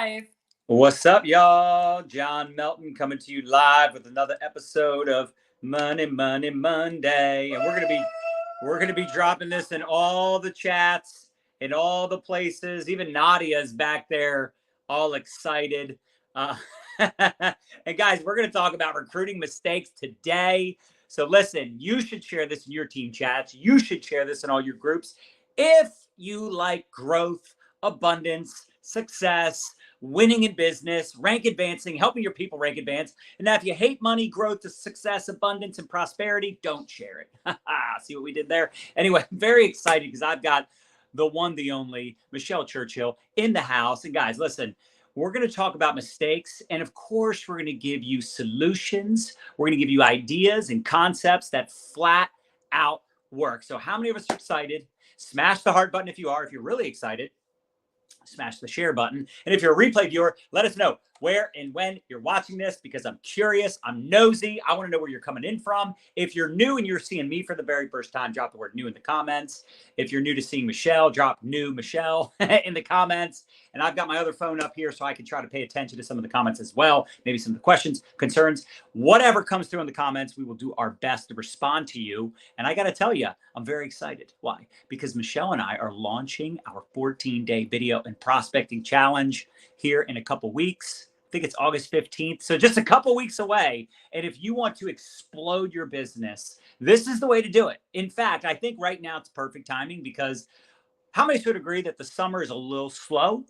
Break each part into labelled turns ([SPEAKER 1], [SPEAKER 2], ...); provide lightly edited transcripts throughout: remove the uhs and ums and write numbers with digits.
[SPEAKER 1] live.
[SPEAKER 2] What's up, y'all? John Melton coming to you live with another episode of Money Monday, and we're gonna be dropping this in all the chats, in all the places. Even Nadia's back there, all excited. Uh, and guys, we're gonna talk about recruiting mistakes today. So listen, you should share this in your team chats. You should share this in all your groups if you like growth, abundance, success, winning in business, rank advancing, helping your people rank advance. And now if you hate money, growth, success, abundance, and prosperity, don't share it. See what we did there? Anyway, I'm very excited because I've got the one, the only Michelle Churchill in the house. And guys, listen, we're going to talk about mistakes. And of course, we're going to give you solutions. We're going to give you ideas and concepts that flat out work. So how many of us are excited? Smash the heart button if you are. If you're really excited, smash the share button. And if you're a replay viewer, let us know where and when you're watching this, because I'm curious, I'm nosy, I want to know where you're coming in from. If you're new and you're seeing me for the very first time, drop the word new in the comments. If you're new to seeing Michelle, drop new Michelle in the comments. And I've got my other phone up here so I can try to pay attention to some of the comments as well. Maybe some of the questions, concerns, whatever comes through in the comments, we will do our best to respond to you. And I got to tell you, I'm very excited. Why? Because Michelle and I are launching our 14-day video and prospecting challenge here in a couple weeks. I think it's August 15th. So just a couple weeks away. And if you want to explode your business, this is the way to do it. In fact, I think right now it's perfect timing, because how many would agree that the summer is a little slow,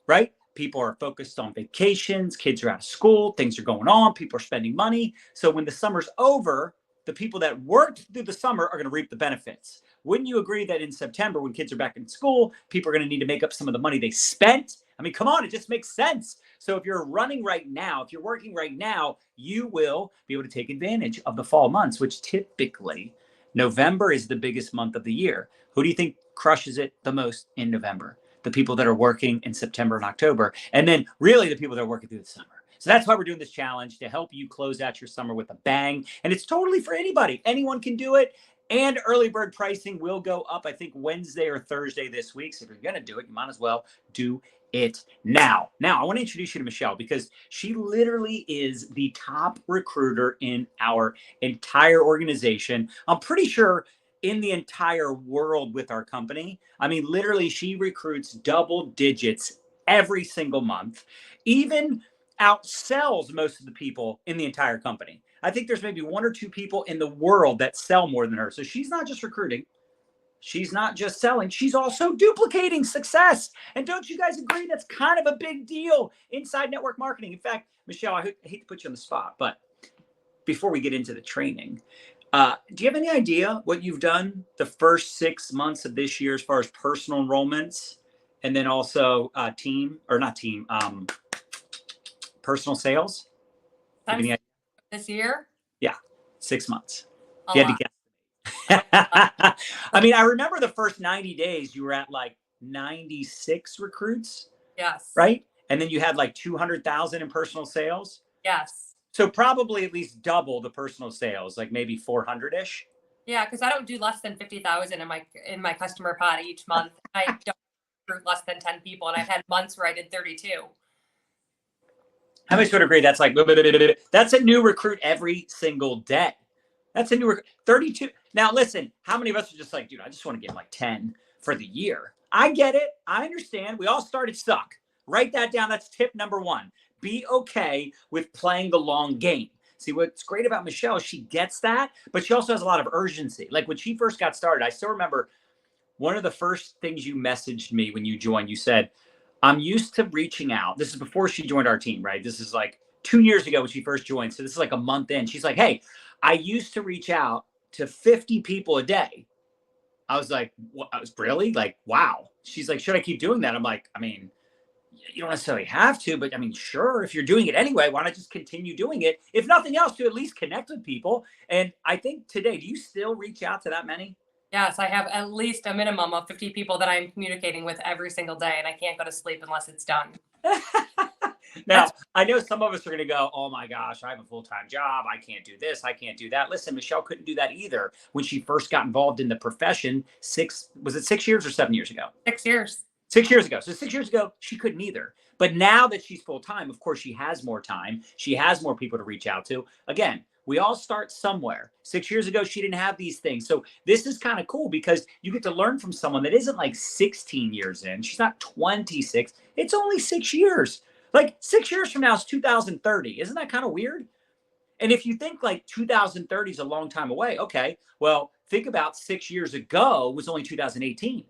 [SPEAKER 2] right? People are focused on vacations, kids are out of school, things are going on, people are spending money. So when the summer's over, the people that worked through the summer are going to reap the benefits. Wouldn't you agree that in September, when kids are back in school, people are going to need to make up some of the money they spent? I mean, come on, it just makes sense. So if you're running right now, if you're working right now, you will be able to take advantage of the fall months, which typically November is the biggest month of the year. Who do you think crushes it the most in November? The people that are working in September and October, and then really the people that are working through the summer. So that's why we're doing this challenge, to help you close out your summer with a bang. And it's totally for anybody. Anyone can do it. And early bird pricing will go up, I think, Wednesday or Thursday this week. So if you're going to do it, you might as well do it now. Now, I want to introduce you to Michelle, because she literally is the top recruiter in our entire organization. I'm pretty sure in the entire world with our company. I mean, literally, she recruits double digits every single month, even outsells most of the people in the entire company. I think there's maybe one or two people in the world that sell more than her. So she's not just recruiting. She's not just selling. She's also duplicating success. And don't you guys agree that's kind of a big deal inside network marketing? In fact, Michelle, I hate to put you on the spot, but before we get into the training, do you have any idea what you've done the first 6 months of this year as far as personal enrollments, and then also personal sales?
[SPEAKER 1] This year?
[SPEAKER 2] Yeah, 6 months. You had to guess. I mean, I remember the first 90 days you were at like 96 recruits.
[SPEAKER 1] Yes.
[SPEAKER 2] Right? And then you had like 200,000 in personal sales.
[SPEAKER 1] Yes.
[SPEAKER 2] So probably at least double the personal sales, like maybe 400-ish.
[SPEAKER 1] Yeah, because I don't do less than 50,000 in my customer pod each month. I don't recruit less than 10 people, and I've had months where I did 32.
[SPEAKER 2] How many would agree that's like, that's a new recruit every single day? That's a new recruit. 32. Now, listen, how many of us are just like, dude, I just want to get like 10 for the year? I get it. I understand. We all started stuck. Write that down. That's tip number one. Be okay with playing the long game. See, what's great about Michelle, she gets that, but she also has a lot of urgency. Like when she first got started, I still remember one of the first things you messaged me when you joined. You said, I'm used to reaching out. This is before she joined our team, right? This is like 2 years ago when she first joined. So this is like a month in. She's like, hey, I used to reach out to 50 people a day. I was like, what? I was really like, wow. She's like, should I keep doing that? I'm like, I mean, you don't necessarily have to, but I mean, sure, if you're doing it anyway, why not just continue doing it? If nothing else, to at least connect with people. And I think today, do you still reach out to that many?
[SPEAKER 1] Yes, I have at least a minimum of 50 people that I'm communicating with every single day, and I can't go to sleep unless it's done.
[SPEAKER 2] Now, I know some of us are going to go, oh my gosh, I have a full-time job. I can't do this. I can't do that. Listen, Michelle couldn't do that either when she first got involved in the profession. Was it 6 years or 7 years ago?
[SPEAKER 1] 6 years.
[SPEAKER 2] 6 years ago. So 6 years ago, she couldn't either. But now that she's full time, of course, she has more time. She has more people to reach out to. Again, we all start somewhere. 6 years ago, she didn't have these things. So this is kind of cool because you get to learn from someone that isn't like 16 years in. She's not 26. It's only 6 years. Like 6 years from now is 2030. Isn't that kind of weird? And if you think like 2030 is a long time away, okay, well, think about 6 years ago was only 2018.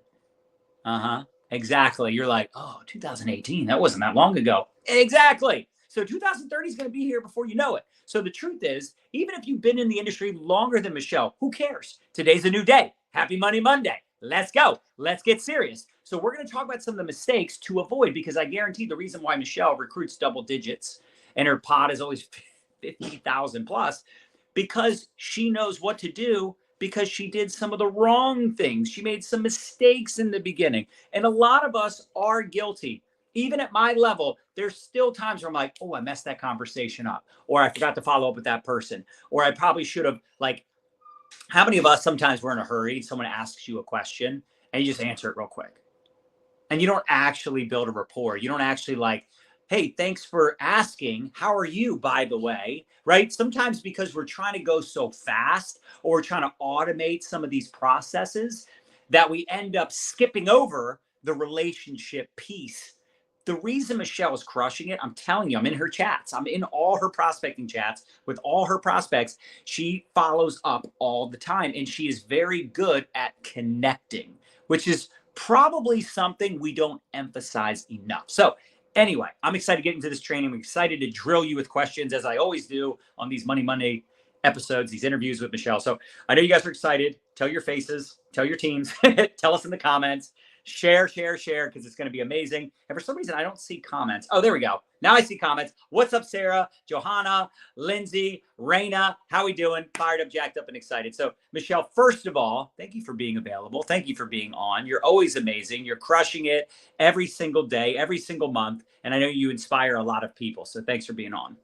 [SPEAKER 2] Uh-huh. Exactly. You're like, oh, 2018, that wasn't that long ago. Exactly. So 2030 is going to be here before you know it. So the truth is, even if you've been in the industry longer than Michelle, who cares? Today's a new day. Happy Money Monday. Let's go. Let's get serious. So we're going to talk about some of the mistakes to avoid, because I guarantee the reason why Michelle recruits double digits and her pod is always 50,000 plus, because she knows what to do, because she did some of the wrong things. She made some mistakes in the beginning. And a lot of us are guilty. Even at my level, there's still times where I'm like, oh, I messed that conversation up, or I forgot to follow up with that person, or I probably should have, like, how many of us sometimes we're in a hurry, someone asks you a question and you just answer it real quick. And you don't actually build a rapport. You don't actually like, hey, thanks for asking. How are you, by the way? Right? Sometimes because we're trying to go so fast, or we're trying to automate some of these processes, that we end up skipping over the relationship piece. The reason Michelle is crushing it, I'm telling you, I'm in her chats. I'm in all her prospecting chats with all her prospects. She follows up all the time, and she is very good at connecting, which is probably something we don't emphasize enough. So anyway, I'm excited to get into this training. I'm excited to drill you with questions, as I always do on these Money Monday episodes, these interviews with Michelle. So I know you guys are excited. Tell your faces, tell your teams, tell us in the comments. Share, because it's going to be amazing. And for some reason, I don't see comments. Oh, there we go. Now I see comments. What's up, Sarah, Johanna, Lindsay, Raina? How we doing? Fired up, jacked up, and excited. So, Michelle, first of all, thank you for being available. Thank you for being on. You're always amazing. You're crushing it every single day, every single month. And I know you inspire a lot of people. So thanks for being on.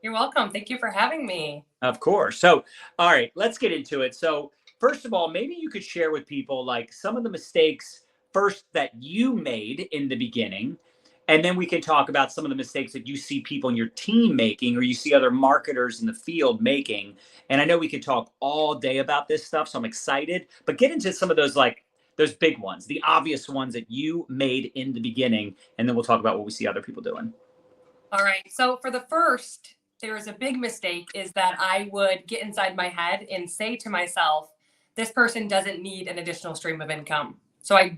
[SPEAKER 1] You're welcome. Thank you for having me.
[SPEAKER 2] Of course. So, all right, let's get into it. So, first of all, maybe you could share with people like some of the mistakes first that you made in the beginning, and then we can talk about some of the mistakes that you see people in your team making, or you see other marketers in the field making. And I know we could talk all day about this stuff, so I'm excited, but get into some of those, like those big ones, the obvious ones that you made in the beginning, and then we'll talk about what we see other people doing.
[SPEAKER 1] All right. So for the first, there was a big mistake, is that I would get inside my head and say to myself, this person doesn't need an additional stream of income. So I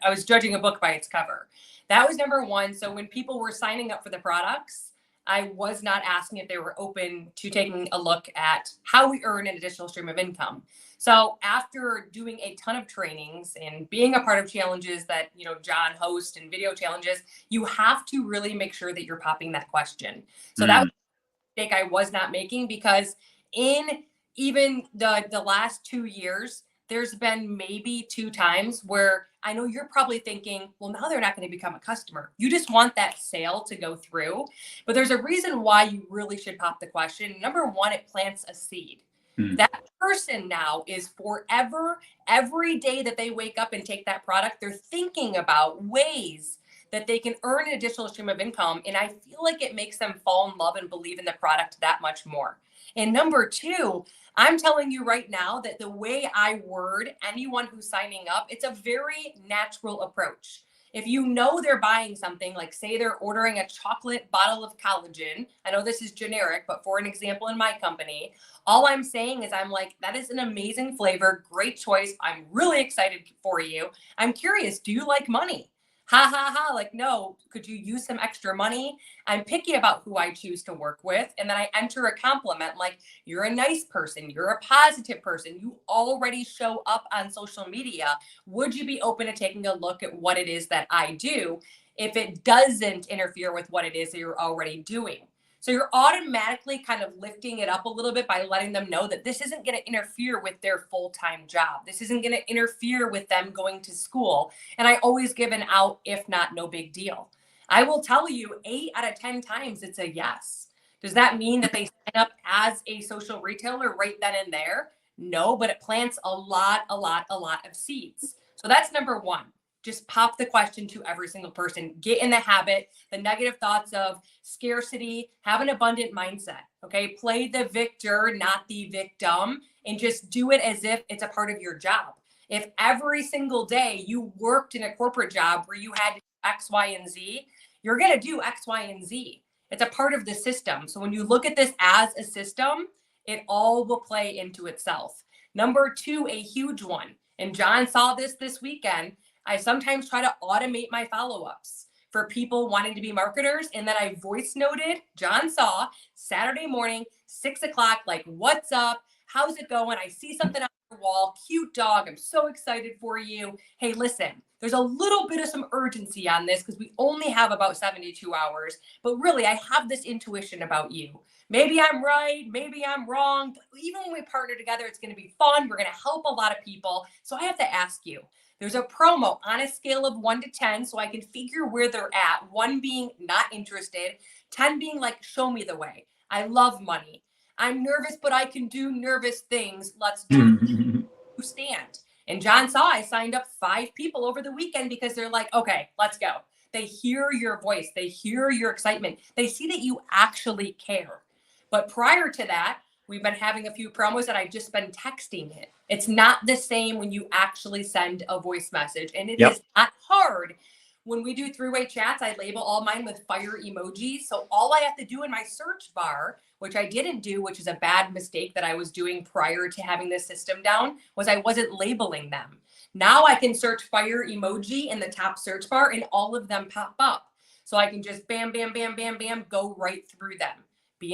[SPEAKER 1] was judging a book by its cover. That was number one. So when people were signing up for the products, I was not asking if they were open to taking a look at how we earn an additional stream of income. So after doing a ton of trainings and being a part of challenges that, John hosts and video challenges, you have to really make sure that you're popping that question. So that was a mistake I was not making, because in even the last 2 years, there's been maybe 2 times where I know you're probably thinking, well, now they're not going to become a customer. You just want that sale to go through. But there's a reason why you really should pop the question. Number one, it plants a seed. That person now is forever, every day that they wake up and take that product, they're thinking about ways that they can earn an additional stream of income. And I feel like it makes them fall in love and believe in the product that much more. And number two, I'm telling you right now that the way I word anyone who's signing up, it's a very natural approach. If you know they're buying something, like say they're ordering a chocolate bottle of collagen, I know this is generic, but for an example in my company, all I'm saying is I'm like, that is an amazing flavor, great choice. I'm really excited for you. I'm curious, do you like money? Ha ha ha, like, no, could you use some extra money? I'm picky about who I choose to work with. And then I enter a compliment like, you're a nice person, you're a positive person, you already show up on social media. Would you be open to taking a look at what it is that I do if it doesn't interfere with what it is that you're already doing? So you're automatically kind of lifting it up a little bit by letting them know that this isn't going to interfere with their full-time job. This isn't going to interfere with them going to school. And I always give an out, if not, no big deal. I will tell you 8 out of 10 times it's a yes. Does that mean that they sign up as a social retailer right then and there? No, but it plants a lot of seeds. So that's number one. Just pop the question to every single person. Get in the habit, the negative thoughts of scarcity, have an abundant mindset. Okay. Play the victor, not the victim, and just do it as if it's a part of your job. If every single day you worked in a corporate job where you had X, Y, and Z, you're going to do X, Y, and Z. It's a part of the system. So when you look at this as a system, it all will play into itself. Number two, a huge one. And John saw this weekend. I sometimes try to automate my follow-ups for people wanting to be marketers. And then I voice noted, John saw Saturday morning, 6 o'clock, like, what's up? How's it going? I see something on your wall. Cute dog. I'm so excited for you. Hey, listen, there's a little bit of some urgency on this because we only have about 72 hours. But really, I have this intuition about you. Maybe I'm right. Maybe I'm wrong. But even when we partner together, it's going to be fun. We're going to help a lot of people. So I have to ask you, there's a promo on a scale of 1 to 10 so I can figure where they're at. 1 being not interested, 10 being like, show me the way. I love money. I'm nervous, but I can do nervous things. Let's do stand. And John saw I signed up 5 people over the weekend because they're like, okay, let's go. They hear your voice. They hear your excitement. They see that you actually care. But prior to that, we've been having a few promos that I've just been texting it. It's not the same when you actually send a voice message. And it is not hard. When we do three-way chats, I label all mine with fire emojis. So all I have to do in my search bar, which I didn't do, which is a bad mistake that I was doing prior to having this system down, was I wasn't labeling them. Now I can search fire emoji in the top search bar and all of them pop up. So I can just bam, bam, bam, bam, bam, go right through them.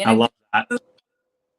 [SPEAKER 2] I love that.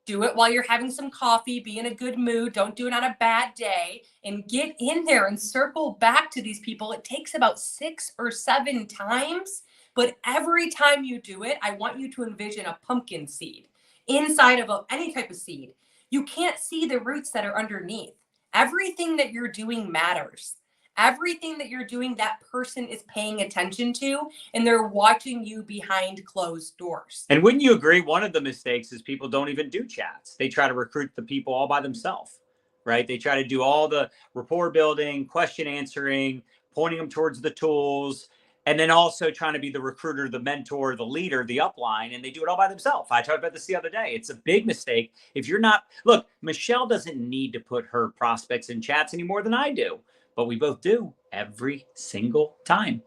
[SPEAKER 1] Do it while you're having some coffee, be in a good mood. Don't do it on a bad day, and get in there and circle back to these people. It takes about 6 or 7 times, but every time you do it, I want you to envision a pumpkin seed inside of any type of seed. You can't see the roots that are underneath. Everything that you're doing matters. Everything that you're doing, that person is paying attention to, and they're watching you behind closed doors.
[SPEAKER 2] And wouldn't you agree? One of the mistakes is people don't even do chats. They try to recruit the people all by themselves, right? They try to do all the rapport building, question answering, pointing them towards the tools, and then also trying to be the recruiter, the mentor, the leader, the upline, and they do it all by themselves. I talked about this the other day. It's a big mistake. If you're not, look, Michelle doesn't need to put her prospects in chats any more than I do. But we both do every single time.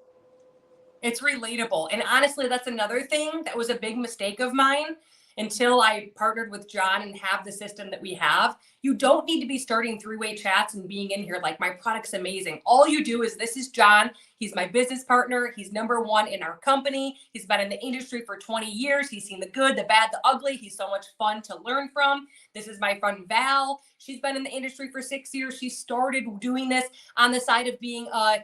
[SPEAKER 1] It's relatable. And honestly, that's another thing that was a big mistake of mine until I partnered with John and have the system that we have. You don't need to be starting three-way chats and being in here like, my product's amazing. All you do is, this is John. He's my business partner. He's #1 in our company. He's been in the industry for 20 years. He's seen the good, the bad, the ugly. He's so much fun to learn from. This is my friend Val. She's been in the industry for 6 years. She started doing this on the side of being a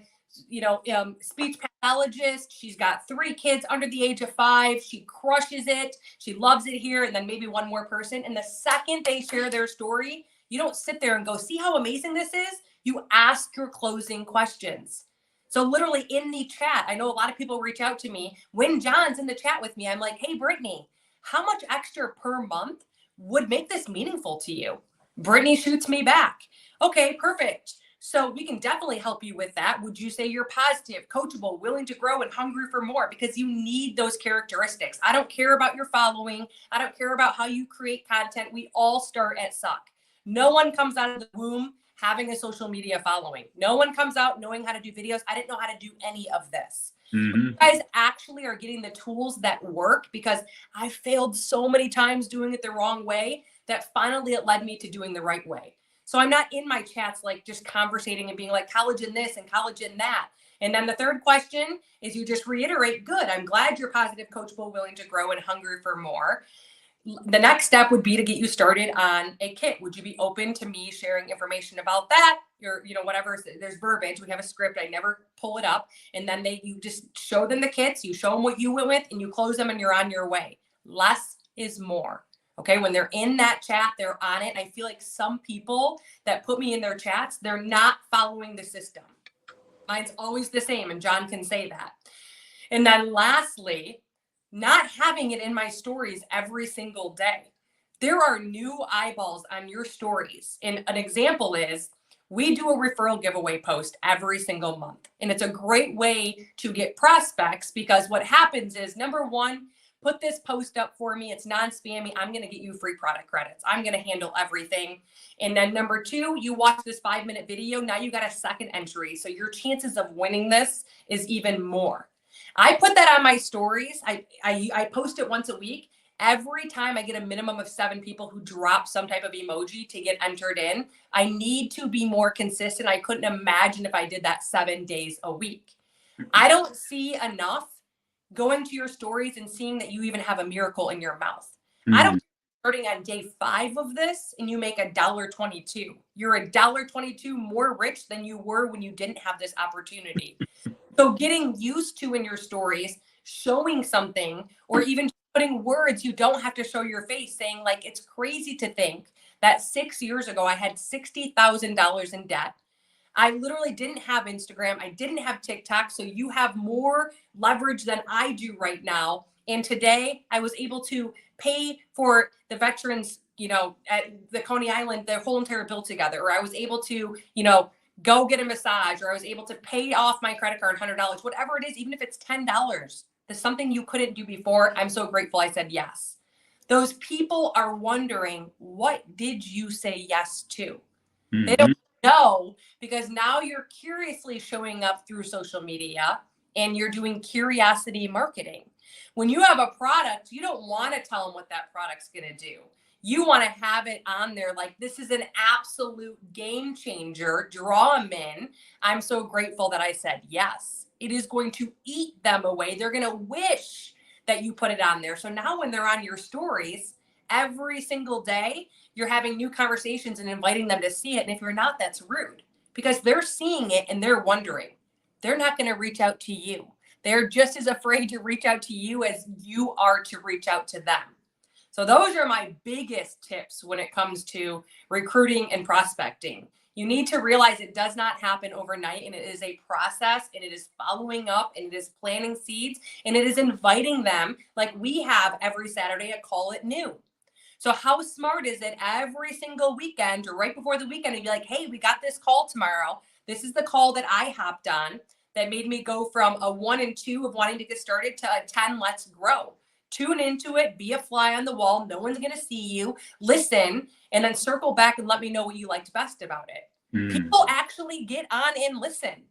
[SPEAKER 1] speech pathologist. She's got 3 kids under the age of 5. She crushes it. She loves it here. And then maybe one more person. And the second they share their story, you don't sit there and go, see how amazing this is? You ask your closing questions. So literally in the chat, I know a lot of people reach out to me. When John's in the chat with me, I'm like, hey, Brittany, how much extra per month would make this meaningful to you? Brittany shoots me back. Okay, perfect. So we can definitely help you with that. Would you say you're positive, coachable, willing to grow, and hungry for more? Because you need those characteristics. I don't care about your following. I don't care about how you create content. We all start at suck. No one comes out of the womb having a social media following. No one comes out knowing how to do videos. I didn't know how to do any of this. You guys actually are getting the tools that work, because I failed so many times doing it the wrong way that finally it led me to doing the right way. So I'm not in my chats like just conversating and being like collagen this and collagen that. And then the third question is, you just reiterate, good, I'm glad you're positive, coachable, willing to grow, and hungry for more. The next step would be to get you started on a kit. Would you be open to me sharing information about that? Or, whatever, there's verbiage. We have a script. I never pull it up. And then you just show them the kits. You show them what you went with, and you close them, and you're on your way. Less is more. Okay, when they're in that chat, they're on it. I feel like some people that put me in their chats, they're not following the system. Mine's always the same, and John can say that. And then lastly, not having it in my stories every single day. There are new eyeballs on your stories. And an example is, We do a referral giveaway post every single month. And it's a great way to get prospects because what happens is, number one, put this post up for me. It's non-spammy. I'm going to get you free product credits. I'm going to handle everything. And then number two, you watch this 5-minute video. Now you got a second entry. So your chances of winning this is even more. I put that on my stories. I post it once a week. Every time I get a minimum of 7 people who drop some type of emoji to get entered in, I need to be more consistent. I couldn't imagine if I did that 7 days a week. I don't see enough going to your stories and seeing that you even have a miracle in your mouth. I don't starting on day 5 of this and you make $1.22. You're $1.22 more rich than you were when you didn't have this opportunity. So getting used to in your stories, showing something, or even putting words, you don't have to show your face, saying like, it's crazy to think that 6 years ago, I had $60,000 in debt. I literally didn't have Instagram. I didn't have TikTok. So you have more leverage than I do right now. And today I was able to pay for the veterans, at the Coney Island, their whole entire bill together, or I was able to, go get a massage, or I was able to pay off my credit card $100, whatever it is, even if it's $10. There's something you couldn't do before. I'm so grateful I said yes. Those people are wondering, what did you say yes to? They don't know, because now you're curiously showing up through social media and you're doing curiosity marketing. When you have a product, you don't want to tell them what that product's going to do. You want to have it on there like, this is an absolute game changer. Draw them in. I'm so grateful that I said yes. It is going to eat them away. They're going to wish that you put it on there. So now when they're on your stories every single day, you're having new conversations and inviting them to see it. And if you're not, that's rude, because they're seeing it and they're wondering. They're not going to reach out to you. They're just as afraid to reach out to you as you are to reach out to them. So those are my biggest tips when it comes to recruiting and prospecting. You need to realize it does not happen overnight, and it is a process, and it is following up, and it is planting seeds, and it is inviting them, like we have every Saturday at Call It New. So how smart is it every single weekend or right before the weekend to be like, hey, we got this call tomorrow. This is the call that I hopped on that made me go from a 1 and 2 of wanting to get started to a 10, let's grow. Tune into it, be a fly on the wall. No one's going to see you. Listen, and then circle back and let me know what you liked best about it. People actually get on and listen.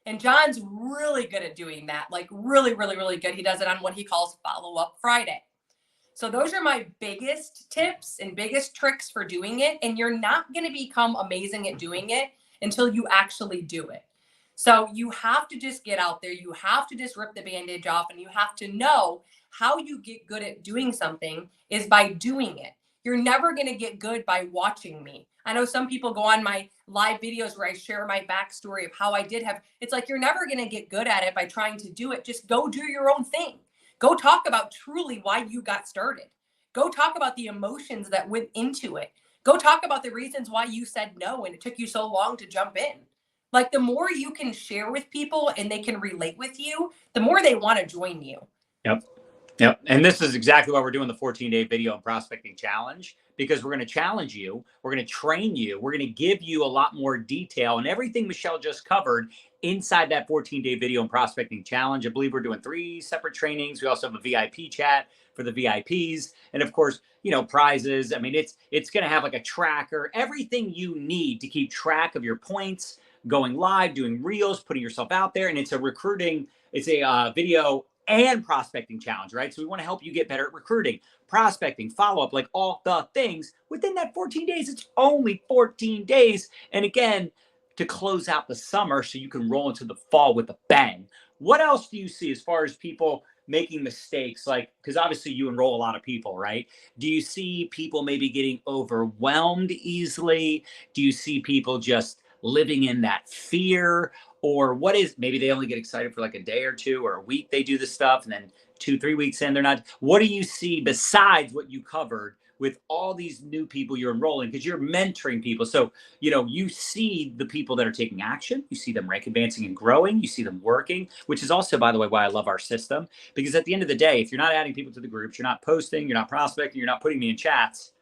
[SPEAKER 1] And John's really good at doing that. Like really, really, really good. He does it on what he calls Follow-Up Friday. So those are my biggest tips and biggest tricks for doing it. And you're not going to become amazing at doing it until you actually do it. So you have to just get out there. You have to just rip the bandage off, and you have to know how you get good at doing something is by doing it. You're never going to get good by watching me. I know some people go on my live videos where I share my backstory of how I did have, it's like, you're never going to get good at it by trying to do it. Just go do your own thing. Go talk about truly why you got started. Go talk about the emotions that went into it. Go talk about the reasons why you said no and it took you so long to jump in. Like, the more you can share with people and they can relate with you, the more they want to join you.
[SPEAKER 2] Yep. And this is exactly why we're doing the 14-day video and prospecting challenge, because we're going to challenge you. We're going to train you. We're going to give you a lot more detail and everything Michelle just covered inside that 14-day video and prospecting challenge. I believe we're doing 3 separate trainings. We also have a VIP chat for the VIPs. And of course, prizes. I mean, it's going to have like a tracker, everything you need to keep track of your points, going live, doing reels, putting yourself out there. And it's a video and prospecting challenge, right? So we want to help you get better at recruiting, prospecting, follow-up, like all the things within that 14 days. It's only 14 days. And again, to close out the summer so you can roll into the fall with a bang. What else do you see as far as people making mistakes? Like, because obviously you enroll a lot of people, right? Do you see people maybe getting overwhelmed easily? Do you see people just living in that fear? Or what is, maybe they only get excited for like a day or two or a week, they do this stuff, and then 2-3 weeks in, they're not. What do you see besides what you covered with all these new people you're enrolling? Because you're mentoring people. So, you see the people that are taking action. You see them rank advancing and growing. You see them working, which is also, by the way, why I love our system. Because at the end of the day, if you're not adding people to the groups, you're not posting, you're not prospecting, you're not putting me in chats,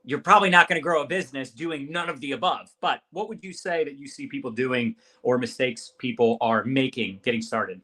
[SPEAKER 2] you're probably not going to grow a business doing none of the above. But what would you say that you see people doing or mistakes people are making getting started?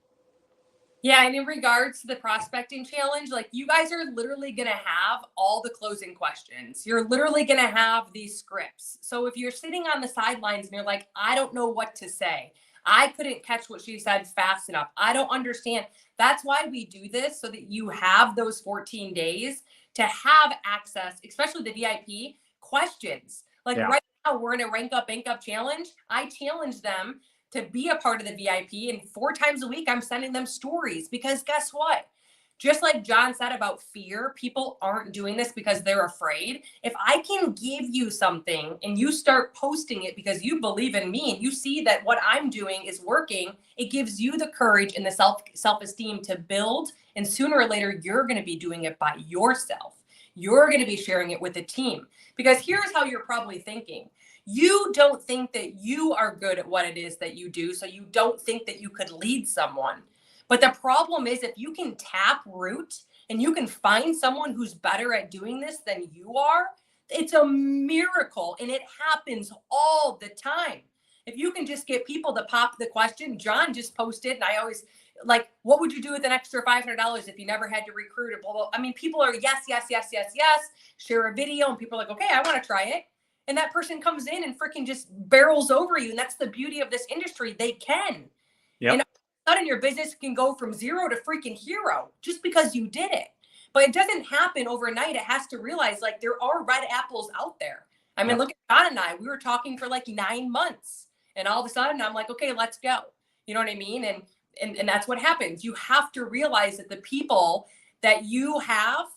[SPEAKER 1] Yeah, and in regards to the prospecting challenge, like you guys are literally going to have all the closing questions. You're literally going to have these scripts. So if you're sitting on the sidelines and you're like, I don't know what to say, I couldn't catch what she said fast enough, I don't understand. That's why we do this, so that you have those 14 days to have access, especially the VIP questions. Like
[SPEAKER 2] Yeah.
[SPEAKER 1] right now, we're in a rank up, bank up challenge. I challenge them to be a part of the VIP. And 4 times a week, I'm sending them stories, because guess what? Just like John said about fear, people aren't doing this because they're afraid. If I can give you something and you start posting it because you believe in me and you see that what I'm doing is working, it gives you the courage and the self-esteem to build. And sooner or later, you're going to be doing it by yourself. You're going to be sharing it with a team. Because here's how you're probably thinking. You don't think that you are good at what it is that you do, so you don't think that you could lead someone. But the problem is, if you can tap root and you can find someone who's better at doing this than you are, it's a miracle, and it happens all the time. If you can just get people to pop the question, John just posted, and I always like, what would you do with an extra $500 if you never had to recruit? Blah, blah. I mean, people are yes, yes, yes, yes, yes. Share a video, and people are like, okay, I want to try it. And that person comes in and freaking just barrels over you. And that's the beauty of this industry. They can.
[SPEAKER 2] Yep.
[SPEAKER 1] And all of a sudden your business can go from 0 to freaking hero just because you did it. But it doesn't happen overnight. It has to realize, like, there are red apples out there. I mean,
[SPEAKER 2] Yep.
[SPEAKER 1] look at John and I. We were talking for like 9 months. And all of a sudden I'm like, okay, let's go. You know what I mean? And that's what happens. You have to realize that the people that you have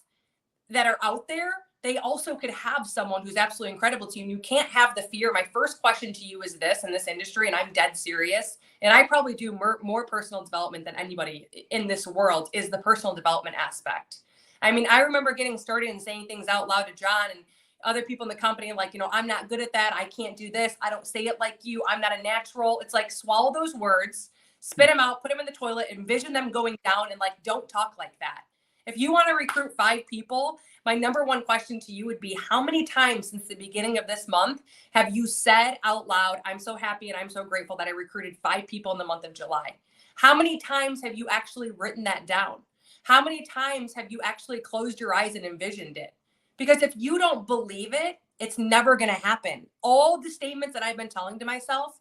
[SPEAKER 1] that are out there, they also could have someone who's absolutely incredible to you. And you can't have the fear. My first question to you is this in this industry, and I'm dead serious. And I probably do more personal development than anybody in this world, is the personal development aspect. I mean, I remember getting started and saying things out loud to John and other people in the company, like, you know, I'm not good at that. I can't do this. I don't say it like you. I'm not a natural. It's like, swallow those words, spit them out, put them in the toilet, envision them going down, and like, don't talk like that. If you want to recruit 5 people, my number one question to you would be, how many times since the beginning of this month have you said out loud, I'm so happy and I'm so grateful that I recruited 5 people in the month of July? How many times have you actually written that down? How many times have you actually closed your eyes and envisioned it? Because if you don't believe it, it's never going to happen. All the statements that I've been telling to myself,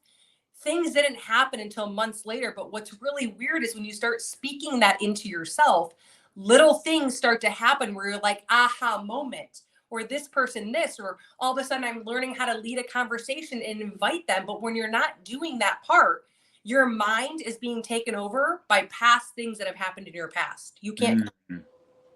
[SPEAKER 1] things didn't happen until months later. But what's really weird is when you start speaking that into yourself, little things start to happen where you're like, aha moment, or this person this, or all of a sudden I'm learning how to lead a conversation and invite them. But when you're not doing that part, your mind is being taken over by past things that have happened in your past. You can't,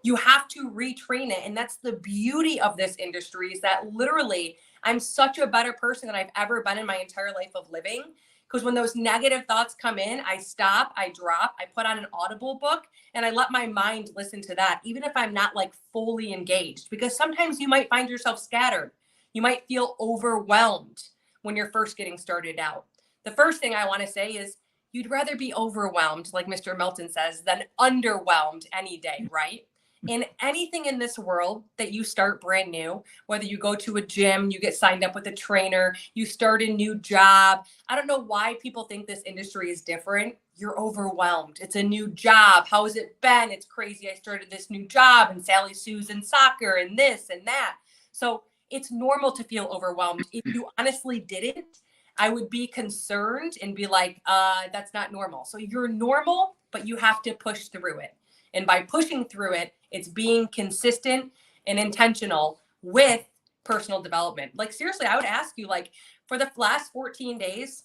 [SPEAKER 1] you have to retrain it. And that's the beauty of this industry, is that literally I'm such a better person than I've ever been in my entire life of living. Because when those negative thoughts come in, I stop, I drop, I put on an Audible book, and I let my mind listen to that, even if I'm not like fully engaged. Because sometimes you might find yourself scattered. You might feel overwhelmed when you're first getting started out. The first thing I want to say is, you'd rather be overwhelmed, like Mr. Milton says, than underwhelmed any day, right? In anything in this world that you start brand new, whether you go to a gym, you get signed up with a trainer, you start a new job. I don't know why people think this industry is different. You're overwhelmed. It's a new job. How has it been? It's crazy. I started this new job, and Sally Sue's in soccer and this and that. So it's normal to feel overwhelmed. If you honestly didn't, I would be concerned and be like, that's not normal. So you're normal, but you have to push through it. And by pushing through it, it's being consistent and intentional with personal development. Like, seriously, I would ask you, like, for the last 14 days,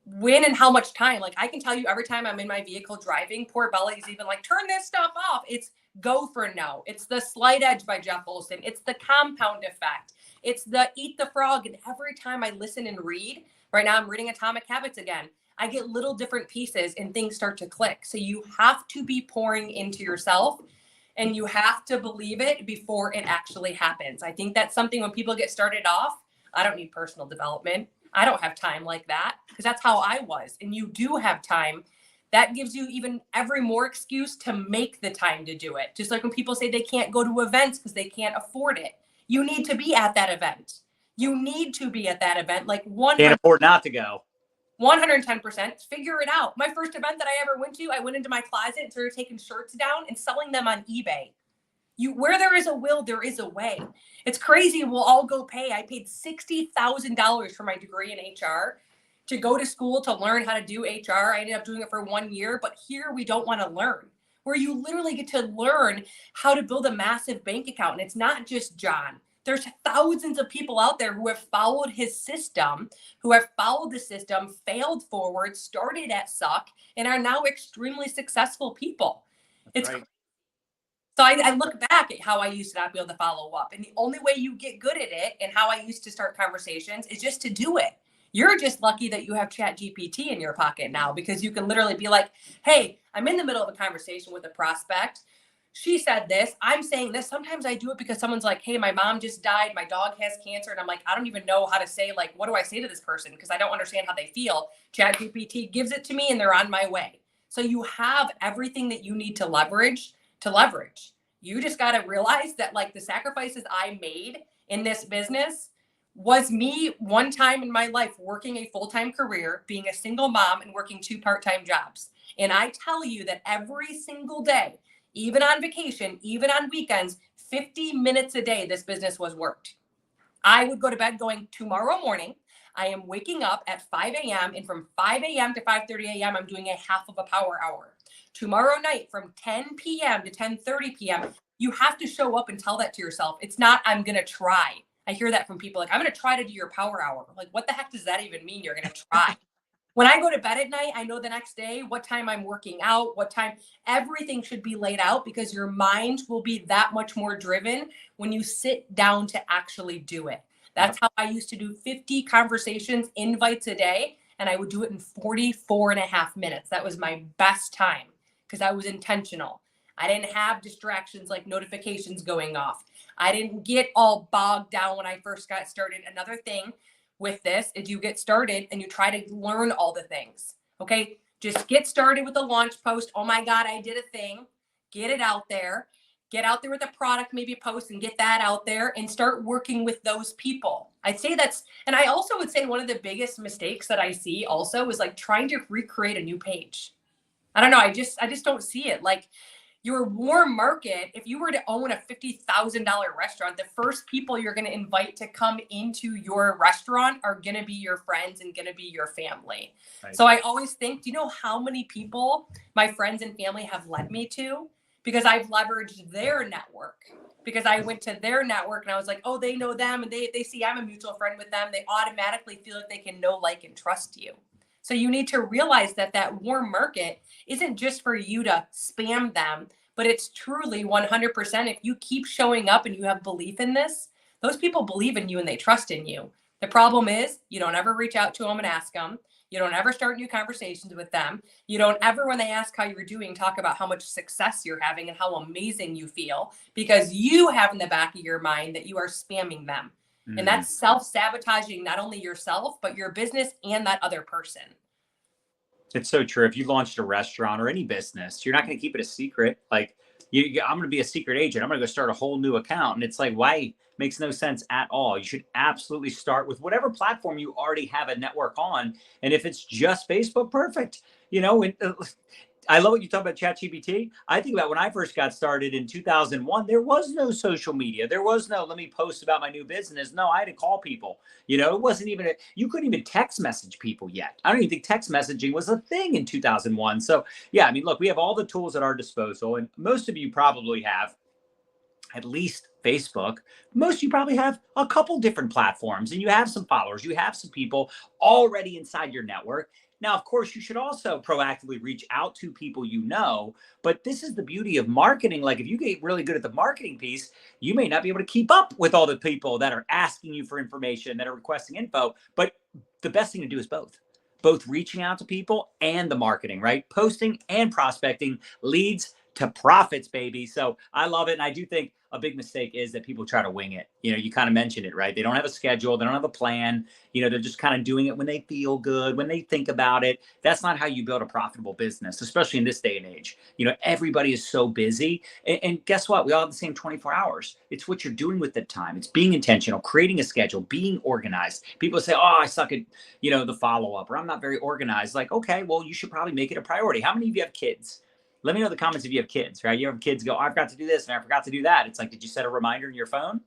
[SPEAKER 1] when and how much time? Like, I can tell you every time I'm in my vehicle driving, poor Bella's even like, turn this stuff off. It's Go for No. It's The Slight Edge by Jeff Olson. It's The Compound Effect. It's the Eat the Frog. And every time I listen and read, right now I'm reading Atomic Habits again, I get little different pieces and things start to click. So you have to be pouring into yourself, and you have to believe it before it actually happens. I think that's something when people get started off, I don't need personal development. I don't have time like that, because that's how I was. And you do have time. That gives you even every more excuse to make the time to do it. Just like when people say they can't go to events because they can't afford it. You need to be at that event. You need to be at that event. Like
[SPEAKER 2] Can't afford not to go.
[SPEAKER 1] 110%. Figure it out. My first event that I ever went to, I went into my closet and started taking shirts down and selling them on eBay. Where there is a will, there is a way. It's crazy. We'll all go pay. I paid $60,000 for my degree in HR to go to school to learn how to do HR. I ended up doing it for 1 year, but here we don't want to learn, where you literally get to learn how to build a massive bank account. And it's not just John. There's thousands of people out there who have followed his system, who have followed the system, failed forward, started at suck, and are now extremely successful people. It's
[SPEAKER 2] right.
[SPEAKER 1] So I look back at how I used to not be able to follow up. And the only way you get good at it and how I used to start conversations is just to do it. You're just lucky that you have ChatGPT in your pocket now, because you can literally be like, hey, I'm in the middle of a conversation with a prospect. She said this, I'm saying this. Sometimes I do it because someone's like, hey, my mom just died, my dog has cancer. And I'm like, I don't even know how to say, like, what do I say to this person? Because I don't understand how they feel. ChatGPT gives it to me and they're on my way. So you have everything that you need to leverage. You just got to realize that, like, the sacrifices I made in this business was me one time in my life working a full-time career, being a single mom, and working 2 part-time jobs. And I tell you that every single day, even on vacation, even on weekends, 50 minutes a day, this business was worked. I would go to bed going, tomorrow morning, I am waking up at 5 a.m. and from 5 a.m. to 5:30 a.m., I'm doing a half of a power hour. Tomorrow night from 10 p.m. to 10:30 p.m., you have to show up and tell that to yourself. It's not, I'm going to try. I hear that from people like, I'm going to try to do your power hour. Like, what the heck does that even mean? You're going to try. When I go to bed at night, I know the next day what time I'm working out, what time, everything should be laid out, because your mind will be that much more driven when you sit down to actually do it. That's how I used to do 50 conversations, invites a day, and I would do it in 44 and a half minutes. That was my best time because I was intentional. I didn't have distractions like notifications going off. I didn't get all bogged down when I first got started. Another thing with this is you get started and you try to learn all the things. Okay. Just get started with a launch post. Oh my God, I did a thing. Get it out there. Get out there with a product, maybe post and get that out there and start working with those people. I'd say and I also would say one of the biggest mistakes that I see also is like trying to recreate a new page. I don't know. I just don't see it. Like, your warm market, if you were to own a $50,000 restaurant, the first people you're going to invite to come into your restaurant are going to be your friends and going to be your family. Right. So I always think, do you know how many people my friends and family have led me to? Because I've leveraged their network. Because I went to their network and I was like, oh, they know them and they see I'm a mutual friend with them. They automatically feel like they can know, like, and trust you. So you need to realize that that warm market isn't just for you to spam them, but it's truly 100%. If you keep showing up and you have belief in this, those people believe in you and they trust in you. The problem is you don't ever reach out to them and ask them. You don't ever start new conversations with them. You don't ever, when they ask how you're doing, talk about how much success you're having and how amazing you feel, because you have in the back of your mind that you are spamming them. And that's self-sabotaging not only yourself, but your business and that other person.
[SPEAKER 2] It's so true. If you launched a restaurant or any business, you're not going to keep it a secret. Like, I'm going to be a secret agent. I'm going to go start a whole new account. And it's like, why? Makes no sense at all. You should absolutely start with whatever platform you already have a network on. And if it's just Facebook, perfect. I love what you talk about ChatGPT. I think about when I first got started in 2001, there was no social media. There was no, let me post about my new business. No, I had to call people. It wasn't even, you couldn't even text message people yet. I don't even think text messaging was a thing in 2001. So yeah, I mean, look, we have all the tools at our disposal, and most of you probably have at least Facebook. Most of you probably have a couple different platforms, and you have some followers. You have some people already inside your network. Now, of course, you should also proactively reach out to people but this is the beauty of marketing. Like, if you get really good at the marketing piece, you may not be able to keep up with all the people that are asking you for information, that are requesting info. But the best thing to do is both reaching out to people and the marketing, right? Posting and prospecting leads to profits, baby. So I love it. And I do think a big mistake is that people try to wing it. You know, you kind of mentioned it, right? They don't have a schedule. They don't have a plan. You know, they're just kind of doing it when they feel good, when they think about it. That's not how you build a profitable business, especially in this day and age. You know, everybody is so busy. And guess what? We all have the same 24 hours. It's what you're doing with the time. It's being intentional, creating a schedule, being organized. People say, oh, I suck at, you know, the follow-up, or I'm not very organized. Like, okay, well, you should probably make it a priority. How many of you have kids? Let me know in the comments if you have kids, right? You have kids go, I forgot to do this and I forgot to do that. It's like, did you set a reminder in your phone?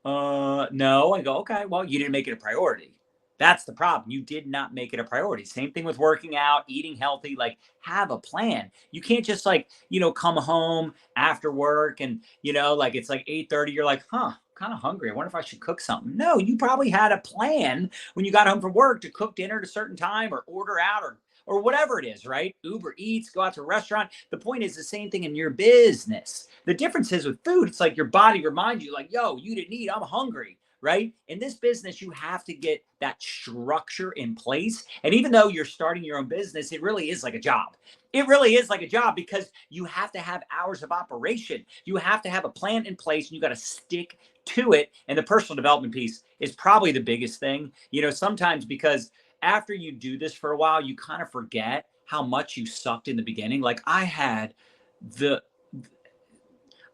[SPEAKER 2] No. I go, okay, well, you didn't make it a priority. That's the problem. You did not make it a priority. Same thing with working out, eating healthy, like have a plan. You can't just like, you know, come home after work and, you know, like it's like 8:30. You're like, kind of hungry. I wonder if I should cook something. No, you probably had a plan when you got home from work to cook dinner at a certain time or order out or whatever it is, right? Uber Eats, go out to a restaurant. The point is the same thing in your business. The difference is with food, it's like your body reminds you like, yo, you didn't eat, I'm hungry, right? In this business, you have to get that structure in place. And even though you're starting your own business, it really is like a job. It really is like a job because you have to have hours of operation. You have to have a plan in place and you got to stick to it. And the personal development piece is probably the biggest thing, you know, sometimes because after you do this for a while, you kind of forget how much you sucked in the beginning. Like I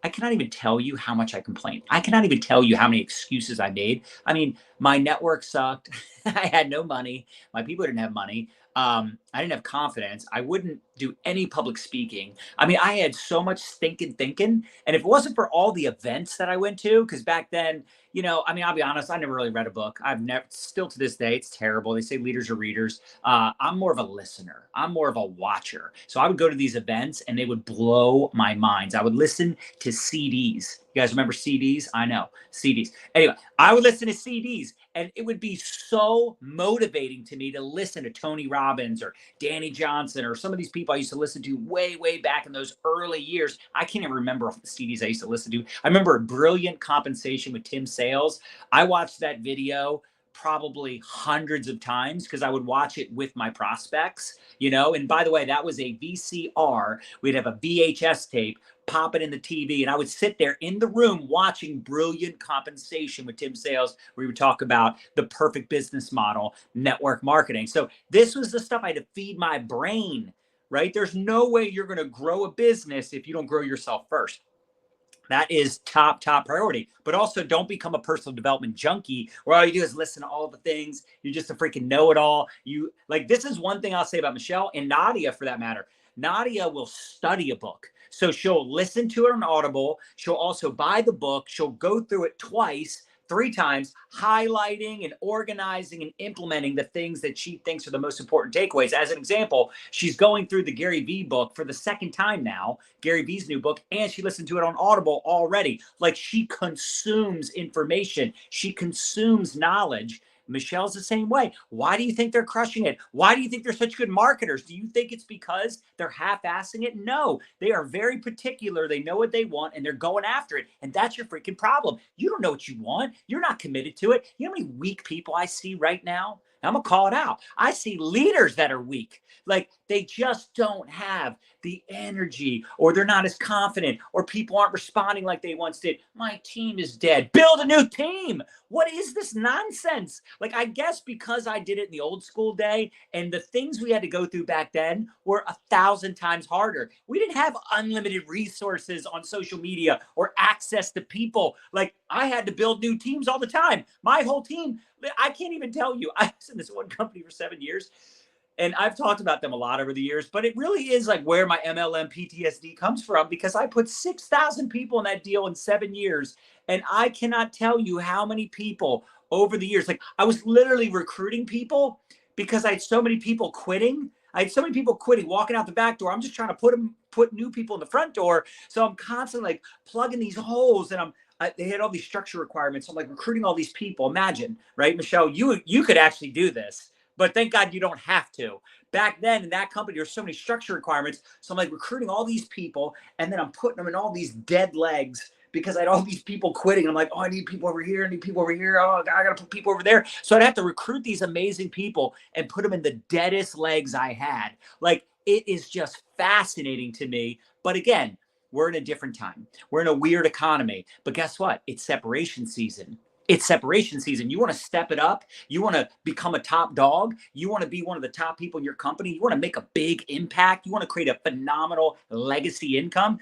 [SPEAKER 2] cannot even tell you how much I complained. I cannot even tell you how many excuses I made. I mean, my network sucked. I had no money. My people didn't have money. I didn't have confidence. I wouldn't do any public speaking. I mean, I had so much stinking thinking. And if it wasn't for all the events that I went to, because back then, you know, I mean, I'll be honest, I never really read a book. I've never, still to this day, it's terrible. They say leaders are readers. I'm more of a listener. I'm more of a watcher. So I would go to these events and they would blow my minds. I would listen to CDs. You guys remember CDs? I know, CDs. Anyway, I would listen to CDs and it would be so motivating to me to listen to Tony Robbins or Danny Johnson or some of these people I used to listen to way, way back in those early years. I can't even remember the CDs I used to listen to. I remember Brilliant Compensation with Tim Sales. I watched that video probably hundreds of times because I would watch it with my prospects, you know, and by the way, that was a VCR. We'd have a VHS tape, pop it in the TV, and I would sit there in the room watching Brilliant Compensation with Tim Sales, where we would talk about the perfect business model, network marketing. So this was the stuff I had to feed my brain, right? There's no way you're going to grow a business if you don't grow yourself first. That is top priority. But also don't become a personal development junkie where all you do is listen to all the things. You're just a freaking know-it-all. You like, this is one thing I'll say about Michelle and Nadia for that matter. Nadia will study a book. So she'll listen to it on Audible. She'll also buy the book. She'll go through it twice, 3 times, highlighting and organizing and implementing the things that she thinks are the most important takeaways. As an example, she's going through the Gary Vee book for the 2nd time now, Gary Vee's new book, and she listened to it on Audible already. Like she consumes information. She consumes knowledge. Michelle's the same way. Why do you think they're crushing it? Why do you think they're such good marketers? Do you think it's because they're half-assing it? No, they are very particular. They know what they want and they're going after it. And that's your freaking problem. You don't know what you want. You're not committed to it. You know how many weak people I see right now? I'm going to call it out. I see leaders that are weak. Like they just don't have the energy, or they're not as confident, or people aren't responding like they once did. My team is dead. Build a new team. What is this nonsense? Like, I guess because I did it in the old school day and the things we had to go through back then were 1,000 times harder. We didn't have unlimited resources on social media or access to people. Like I had to build new teams all the time. My whole team, I can't even tell you. I was in this one company for 7 years. And I've talked about them a lot over the years, but it really is like where my MLM PTSD comes from, because I put 6,000 people in that deal in 7 years. And I cannot tell you how many people over the years, like I was literally recruiting people because I had so many people quitting. I had so many people quitting, walking out the back door. I'm just trying to put new people in the front door. So I'm constantly like plugging these holes, and they had all these structure requirements. So I'm like recruiting all these people. Imagine, right, Michelle, you could actually do this. But thank God you don't have to. Back then in that company, there's so many structure requirements. So I'm like recruiting all these people, and then I'm putting them in all these dead legs because I had all these people quitting. I'm like, oh, I need people over here. I need people over here. Oh, I got to put people over there. So I'd have to recruit these amazing people and put them in the deadest legs I had. Like It is just fascinating to me. But again, we're in a different time. We're in a weird economy. But guess what? It's separation season. It's separation season. You want to step it up. You want to become a top dog. You want to be one of the top people in your company. You want to make a big impact. You want to create a phenomenal legacy income.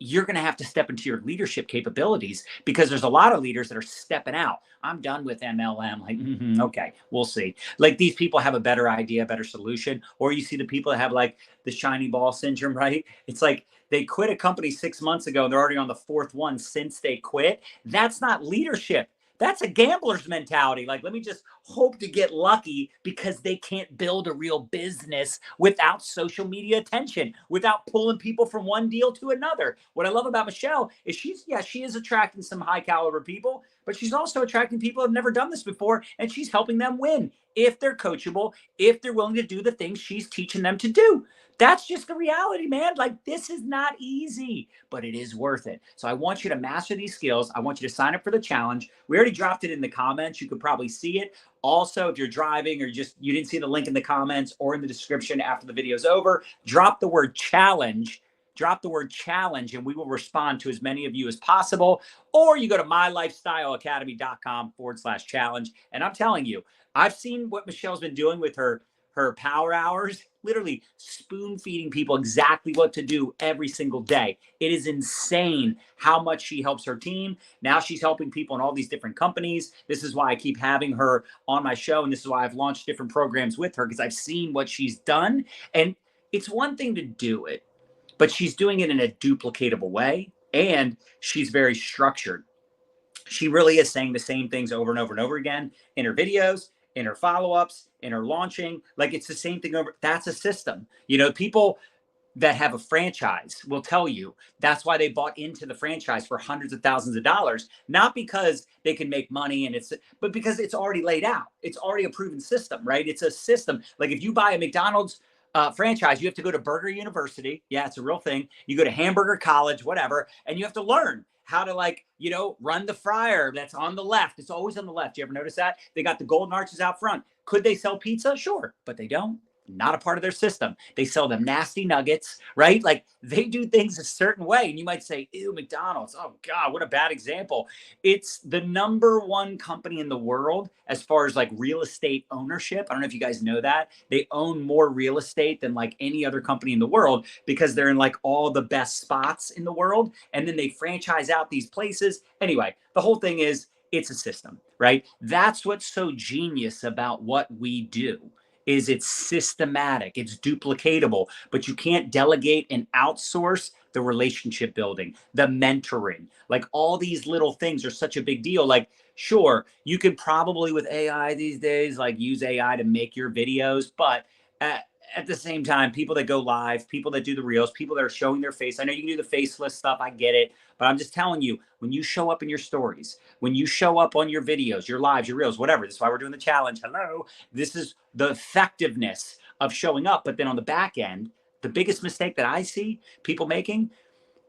[SPEAKER 2] You're going to have to step into your leadership capabilities, because there's a lot of leaders that are stepping out. I'm done with MLM. Like, okay, we'll see. Like, these people have a better idea, a better solution. Or you see the people that have like the shiny ball syndrome, right? It's like they quit a company 6 months ago and they're already on the fourth one since they quit. That's not leadership. That's a gambler's mentality. Like, let me just hope to get lucky, because they can't build a real business without social media attention, without pulling people from one deal to another. What I love about Michelle is she is attracting some high caliber people, but she's also attracting people who have never done this before, and she's helping them win if they're coachable, if they're willing to do the things she's teaching them to do. That's just the reality, man. Like, this is not easy, but it is worth it. So I want you to master these skills. I want you to sign up for the challenge. We already dropped it in the comments. You could probably see it. Also, if you're driving or you didn't see the link in the comments or in the description after the video's over, drop the word challenge. Drop the word challenge, and we will respond to as many of you as possible. Or you go to mylifestyleacademy.com/challenge. And I'm telling you, I've seen what Michelle's been doing with her power hours, literally spoon feeding people exactly what to do every single day. It is insane how much she helps her team. Now she's helping people in all these different companies. This is why I keep having her on my show. And this is why I've launched different programs with her, because I've seen what she's done. And it's one thing to do it, but she's doing it in a duplicatable way. And she's very structured. She really is saying the same things over and over and over again in her videos, in her follow-ups, in her launching. Like, it's the same thing over. That's a system. You know, people that have a franchise will tell you that's why they bought into the franchise for hundreds of thousands of dollars, not because they can make money but because it's already laid out. It's already a proven system, right? It's a system. Like, if you buy a McDonald's franchise, you have to go to Burger University. Yeah, it's a real thing. You go to Hamburger College, whatever, and you have to learn how to, like, you know, run the fryer that's on the left. It's always on the left. You ever notice that? They got the golden arches out front. Could they sell pizza? Sure, but they don't. Not a part of their system. They sell them nasty nuggets, right? Like, they do things a certain way. And you might say, ew, McDonald's. Oh God, what a bad example. It's the #1 company in the world as far as like real estate ownership. I don't know if you guys know that. They own more real estate than like any other company in the world, because they're in like all the best spots in the world. And then they franchise out these places. Anyway, the whole thing is, it's a system, right? That's what's so genius about what we do. Is it's systematic, it's duplicatable, but you can't delegate and outsource the relationship building, the mentoring. Like, all these little things are such a big deal. Like, sure, you could probably with AI these days, like, use AI to make your videos, but at the same time, people that go live, people that do the reels, people that are showing their face. I know you can do the faceless stuff. I get it. But I'm just telling you, when you show up in your stories, when you show up on your videos, your lives, your reels, whatever, this is why we're doing the challenge. Hello. This is the effectiveness of showing up. But then on the back end, the biggest mistake that I see people making,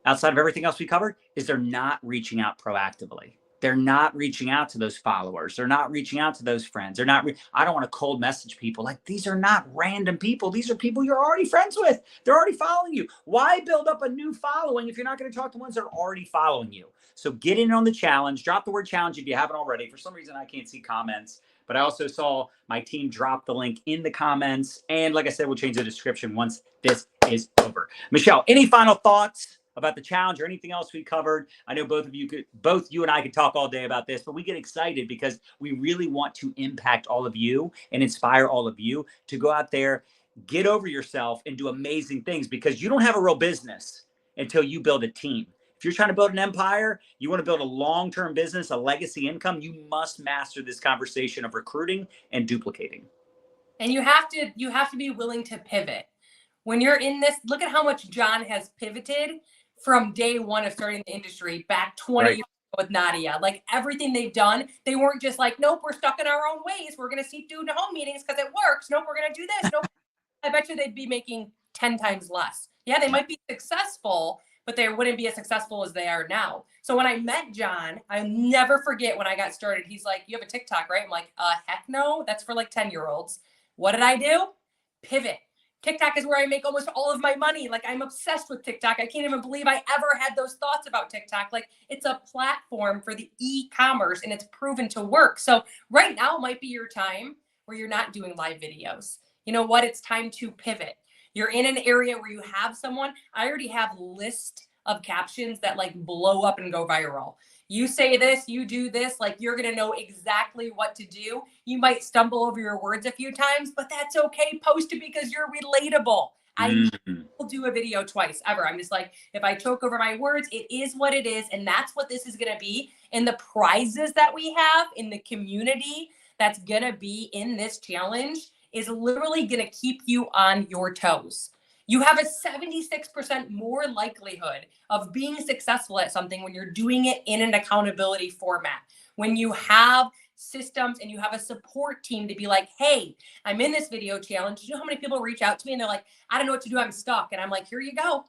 [SPEAKER 2] outside of everything else we covered, is they're not reaching out proactively. They're not reaching out to those followers. They're not reaching out to those friends. I don't want to cold message people. Like, these are not random people. These are people you're already friends with. They're already following you. Why build up a new following if you're not going to talk to ones that are already following you? So get in on the challenge. Drop the word challenge if you haven't already. For some reason, I can't see comments, but I also saw my team drop the link in the comments. And like I said, we'll change the description once this is over. Michelle, any final thoughts about the challenge or anything else we covered? I know both you and I could talk all day about this, but we get excited because we really want to impact all of you and inspire all of you to go out there, get over yourself, and do amazing things, because you don't have a real business until you build a team. If you're trying to build an empire, you want to build a long-term business, a legacy income, you must master this conversation of recruiting and duplicating.
[SPEAKER 1] And you have to be willing to pivot. When you're in this, look at how much John has pivoted from day one of starting the industry back 20 years ago with Nadia. Like, everything they've done, they weren't just like, nope, we're stuck in our own ways. We're going to keep doing home meetings because it works. Nope, we're going to do this. Nope. I bet you they'd be making 10 times less. Yeah, they might be successful, but they wouldn't be as successful as they are now. So when I met John, I'll never forget when I got started. He's like, you have a TikTok, right? I'm like, heck no, that's for like 10-year-olds. What did I do? Pivot. TikTok is where I make almost all of my money. Like, I'm obsessed with TikTok. I can't even believe I ever had those thoughts about TikTok. Like, it's a platform for the e-commerce and it's proven to work. So right now might be your time where you're not doing live videos. You know what? It's time to pivot. You're in an area where you have someone. I already have list of captions that like blow up and go viral. You say this, you do this, like you're going to know exactly what to do. You might stumble over your words a few times, but that's okay. Post it because you're relatable. I will do a video twice ever. I'm just like, if I choke over my words, it is what it is. And that's what this is going to be. And the prizes that we have in the community that's going to be in this challenge is literally going to keep you on your toes. You have a 76% more likelihood of being successful at something when you're doing it in an accountability format. When you have systems and you have a support team to be like, hey, I'm in this video challenge. You know how many people reach out to me and they're like, I don't know what to do. I'm stuck. And I'm like, here you go.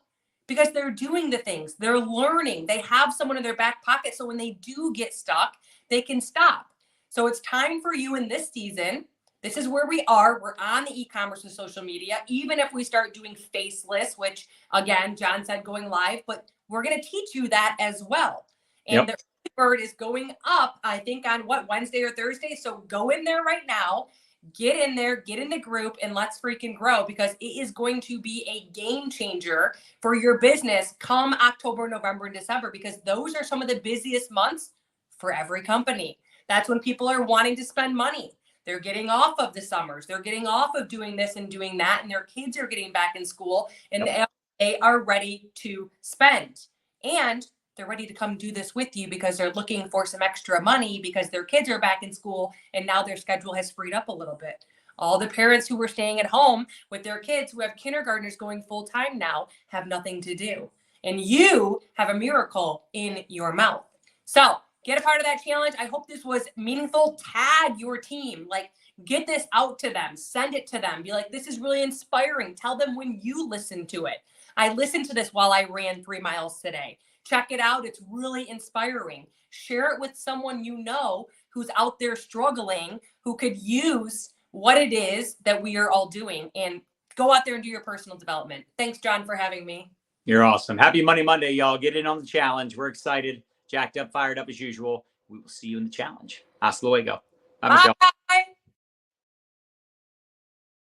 [SPEAKER 1] Because they're doing the things, they're learning, they have someone in their back pocket. So when they do get stuck, they can stop. So it's time for you in this season. This is where we are. We're on the e-commerce and social media, even if we start doing faceless, which again, John said going live, but we're going to teach you that as well. And the bird is going up, I think on what, Wednesday or Thursday. So go in there right now, get in there, get in the group, and let's freaking grow, because it is going to be a game changer for your business come October, November, and December, because those are some of the busiest months for every company. That's when people are wanting to spend money. They're getting off of the summers. They're getting off of doing this and doing that. And their kids are getting back in school and they are ready to spend. And they're ready to come do this with you because they're looking for some extra money because their kids are back in school and now their schedule has freed up a little bit. All the parents who were staying at home with their kids who have kindergartners going full time now have nothing to do. And you have a miracle in your mouth. So get a part of that challenge. I hope this was meaningful. Tag your team. Like, get this out to them. Send it to them. Be like, this is really inspiring. Tell them when you listen to it. I listened to this while I ran 3 miles today. Check it out. It's really inspiring. Share it with someone you know who's out there struggling, who could use what it is that we are all doing, and go out there and do your personal development. Thanks, John, for having me.
[SPEAKER 2] You're awesome. Happy Money Monday, y'all. Get in on the challenge. We're excited. Jacked up, fired up as usual. We will see you in the challenge. Hasta luego. Bye, Michelle.